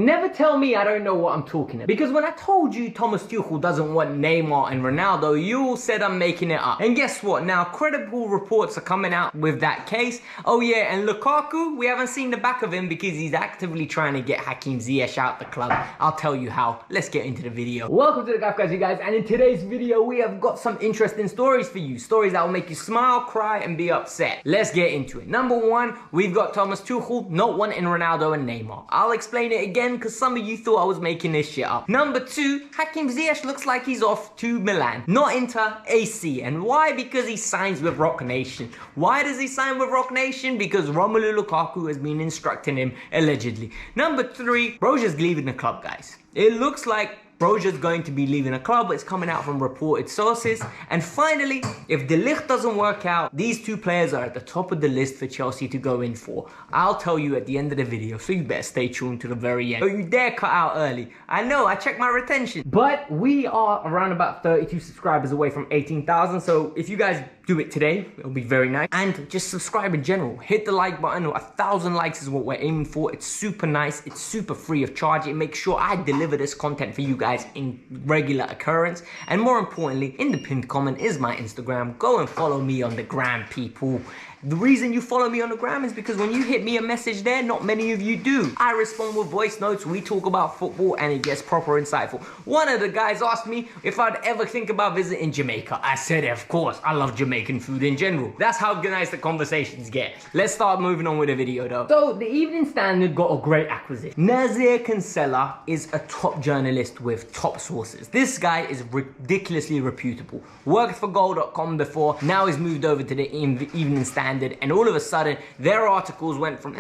Never tell me I don't know what I'm talking about. Because when I told you Thomas Tuchel doesn't want Neymar and Ronaldo, you all said I'm making it up. And guess what? Now credible reports are coming out with that case. Oh yeah, and Lukaku, we haven't seen the back of him because he's actively trying to get Hakim Ziyech out the club. I'll tell you how. Let's get into the video. Welcome to the Kavkas View, guys, and in today's video we have got some interesting stories for you. Stories that will make you smile, cry, and be upset. Let's get into it. Number one, we've got Thomas Tuchel not wanting Ronaldo and Neymar. I'll explain it again because some of you thought I was making this shit up. Number two, Hakim Ziyech looks like he's off to Milan, not Inter, AC. And why? Because he signs with Rock Nation. Why does he sign with Rock Nation? Because Romelu Lukaku has been instructing him, allegedly. Number three, Broja's leaving the club, guys. It looks like Broja's going to be leaving the club, but it's coming out from reported sources. And finally, if the ligt doesn't work out, these two players are at the top of the list for Chelsea to go in for. I'll tell you at the end of the video, so you better stay tuned to the very end. Don't you dare cut out early. I know, I checked my retention. But we are around about 32 subscribers away from 18,000, so if you guys do it today, it'll be very nice. And just subscribe in general. Hit the like button. 1,000 likes is what we're aiming for. It's super nice. It's super free of charge. It makes sure I deliver this content for you guys in regular occurrence. And more importantly, in the pinned comment is my Instagram. Go and follow me on the gram, people. The reason you follow me on the gram is because when you hit me a message there, not many of you do. I respond with voice notes, we talk about football, and it gets proper insightful. One of the guys asked me if I'd ever think about visiting Jamaica. I said, of course, I love Jamaican food in general. That's how nice the conversations get. Let's start moving on with the video though. So, the Evening Standard got a great acquisition. Nazir Kinsella is a top journalist with top sources. This guy is ridiculously reputable. Worked for goal.com before, now he's moved over to the Evening Standard. And all of a sudden their articles went from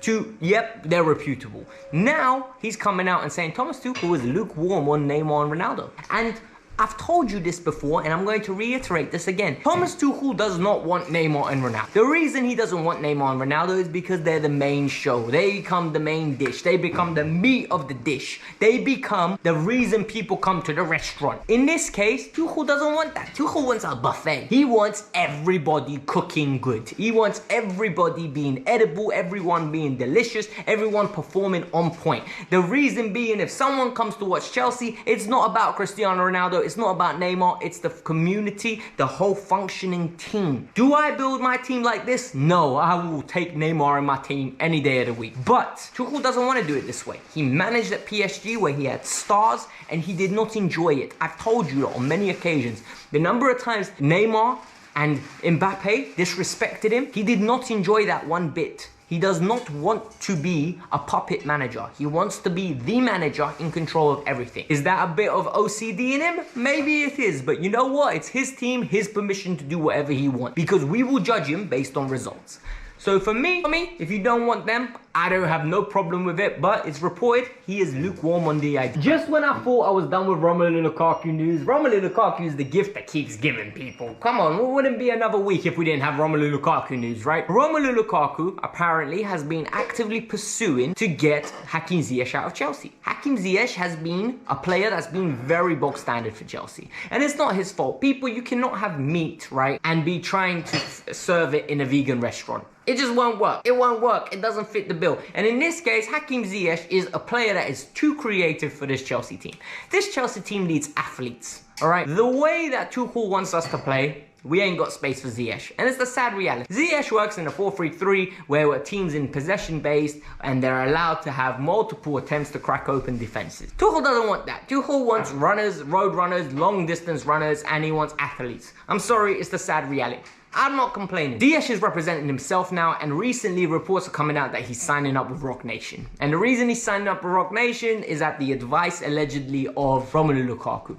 to yep, they're reputable. Now he's coming out and saying Thomas Tuchel is lukewarm on Neymar and Ronaldo. And I've told you this before, and I'm going to reiterate this again. Thomas Tuchel does not want Neymar and Ronaldo. The reason he doesn't want Neymar and Ronaldo is because they're the main show. They become the main dish. They become the meat of the dish. They become the reason people come to the restaurant. In this case, Tuchel doesn't want that. Tuchel wants a buffet. He wants everybody cooking good. He wants everybody being edible, everyone being delicious, everyone performing on point. The reason being, if someone comes to watch Chelsea, it's not about Cristiano Ronaldo. It's not about Neymar, it's the community, the whole functioning team. Do I build my team like this? No, I will take Neymar in my team any day of the week. But Tuchel doesn't want to do it this way. He managed at PSG where he had stars and he did not enjoy it. I've told you on many occasions, the number of times Neymar and Mbappe disrespected him, he did not enjoy that one bit. He does not want to be a puppet manager. He wants to be the manager in control of everything. Is that a bit of OCD in him? Maybe it is, but you know what? It's his team, his permission to do whatever he wants because we will judge him based on results. So for me, if you don't want them, I don't have no problem with it, but it's reported he is lukewarm on the idea. Just when I thought I was done with Romelu Lukaku news, Romelu Lukaku is the gift that keeps giving, people. Come on, it wouldn't be another week if we didn't have Romelu Lukaku news, right? Romelu Lukaku apparently has been actively pursuing to get Hakim Ziyech out of Chelsea. Hakim Ziyech has been a player that's been very bog standard for Chelsea. And it's not his fault. People, you cannot have meat, right, and be trying to serve it in a vegan restaurant. It just won't work. It won't work. It doesn't fit the bill. And in this case, Hakim Ziyech is a player that is too creative for this Chelsea team. This Chelsea team needs athletes, all right? The way that Tuchel wants us to play, we ain't got space for Ziyech. And it's the sad reality. Ziyech works in a 4-3-3 where a team's in possession based and they're allowed to have multiple attempts to crack open defenses. Tuchel doesn't want that. Tuchel wants runners, road runners, long distance runners, and he wants athletes. I'm sorry, it's the sad reality. I'm not complaining. Ziyech is representing himself now, and recently reports are coming out that he's signing up with Rock Nation. And the reason he's signing up with Rock Nation is at the advice, allegedly, of Romelu Lukaku.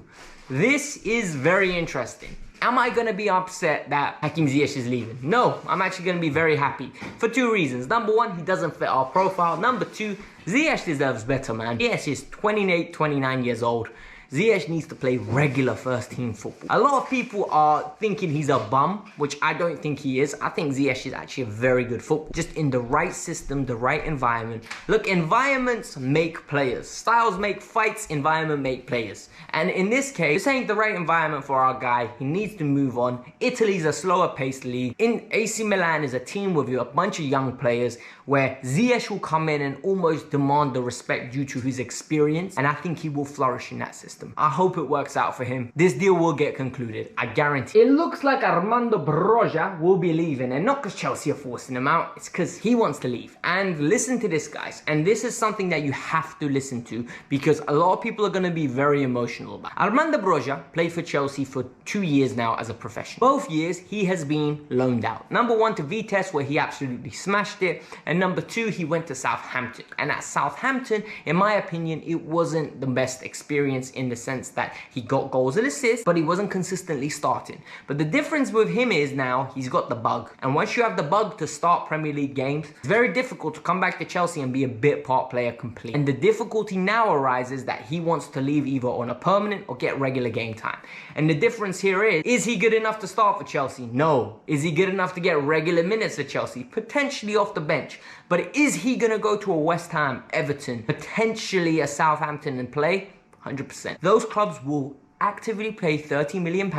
This is very interesting. Am I going to be upset that Hakim Ziyech is leaving? No, I'm actually going to be very happy for two reasons. Number one, he doesn't fit our profile. Number two, Ziyech deserves better, man. Ziyech is 28, 29 years old. Ziyech needs to play regular first team football. A lot of people are thinking he's a bum, which I don't think he is. I think Ziyech is actually a very good footballer, just in the right system, the right environment. Look, environments make players. Styles make fights, environment make players. And in this case, this ain't the right environment for our guy. He needs to move on. Italy's a slower paced league. In AC Milan is a team with a bunch of young players where Ziyech will come in and almost demand the respect due to his experience, and I think he will flourish in that system. I hope it works out for him. This deal will get concluded, I guarantee. It looks like Armando Broja will be leaving, and not because Chelsea are forcing him out, it's because he wants to leave. And listen to this, guys, and this is something that you have to listen to because a lot of people are going to be very emotional about it. Armando Broja played for Chelsea for 2 years now as a professional. Both years he has been loaned out. Number one to Vitesse, where he absolutely smashed it, and number two, he went to Southampton. And at Southampton, in my opinion, it wasn't the best experience in the sense that he got goals and assists, but he wasn't consistently starting. But the difference with him is now he's got the bug. And once you have the bug to start Premier League games, it's very difficult to come back to Chelsea and be a bit part player complete. And the difficulty now arises that he wants to leave either on a permanent or get regular game time. And the difference here is he good enough to start for Chelsea? No. Is he good enough to get regular minutes at Chelsea? Potentially off the bench. But is he going to go to a West Ham, Everton, potentially a Southampton and play? 100%. Those clubs will actively pay £30 million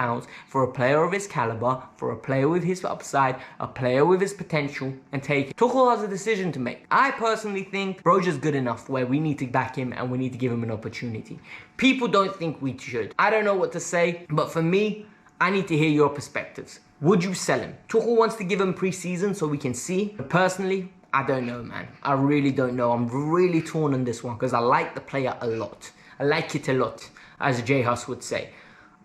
for a player of his caliber, for a player with his upside, a player with his potential, and take it. Tuchel has a decision to make. I personally think Broja's good enough where we need to back him and we need to give him an opportunity. People don't think we should. I don't know what to say, but for me, I need to hear your perspectives. Would you sell him? Tuchel wants to give him pre-season so we can see. But personally, I don't know, man. I really don't know. I'm really torn on this one because I like the player a lot. I like it a lot, as J Hus would say.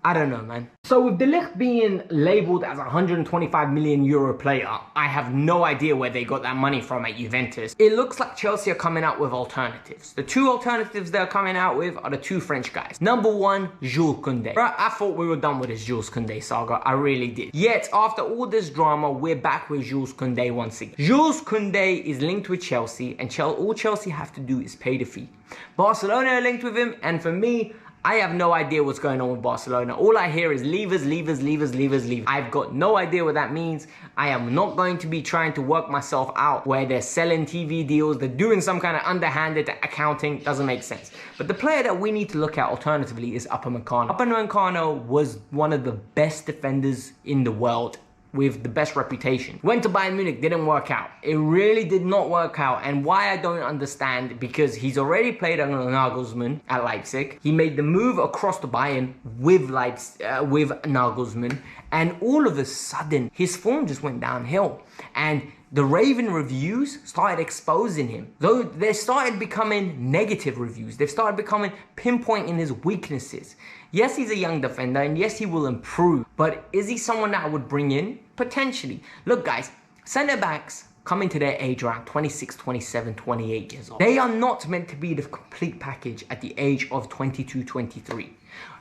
I don't know, man. So with ligt being labelled as a €125 million player, I have no idea where they got that money from at Juventus. It looks like Chelsea are coming out with alternatives. The two alternatives they're coming out with are the two French guys. Number one, Jules Koundé. Right, I thought we were done with this Jules Koundé saga. I really did. Yet, after all this drama, we're back with Jules Koundé once again. Jules Koundé is linked with Chelsea, and all Chelsea have to do is pay the fee. Barcelona are linked with him, and for me, I have no idea what's going on with Barcelona. All I hear is leavers, leavers, leavers, leavers, leavers. I've got no idea what that means. I am not going to be trying to work myself out where they're selling TV deals, they're doing some kind of underhanded accounting. Doesn't make sense. But the player that we need to look at alternatively is Upamecano. Upamecano was one of the best defenders in the world, with the best reputation. Went to Bayern Munich, didn't work out. It really did not work out. And why I don't understand, because he's already played under Nagelsmann at Leipzig. He made the move across to Bayern with Nagelsmann, and all of a sudden his form just went downhill. And the Raven reviews started exposing him. Though they started becoming negative reviews. They've started becoming pinpointing his weaknesses. Yes, he's a young defender, and yes, he will improve. But is he someone that I would bring in? Potentially. Look, guys, centre-backs come into their age around 26, 27, 28 years old. They are not meant to be the complete package at the age of 22, 23.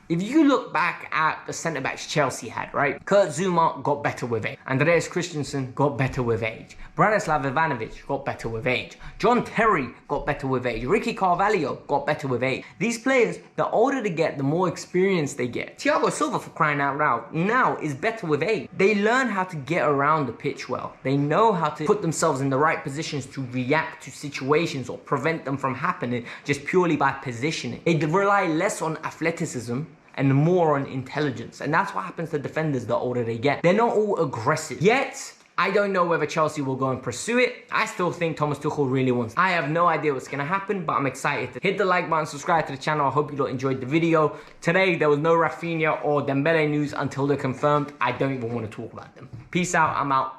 If you look back at the centre-backs Chelsea had, right? Kurt Zouma got better with age. Andreas Christensen got better with age. Branislav Ivanovic got better with age. John Terry got better with age. Ricky Carvalho got better with age. These players, the older they get, the more experience they get. Thiago Silva, for crying out loud, now is better with age. They learn how to get around the pitch well. They know how to put themselves in the right positions to react to situations or prevent them from happening just purely by positioning. They rely less on athleticism and more on intelligence. And that's what happens to defenders the older they get. They're not all aggressive. Yet, I don't know whether Chelsea will go and pursue it. I still think Thomas Tuchel really wants it. I have no idea what's going to happen, but I'm excited to hit the like button, subscribe to the channel. I hope you all enjoyed the video. Today, there was no Rafinha or Dembele news until they're confirmed. I don't even want to talk about them. Peace out. I'm out.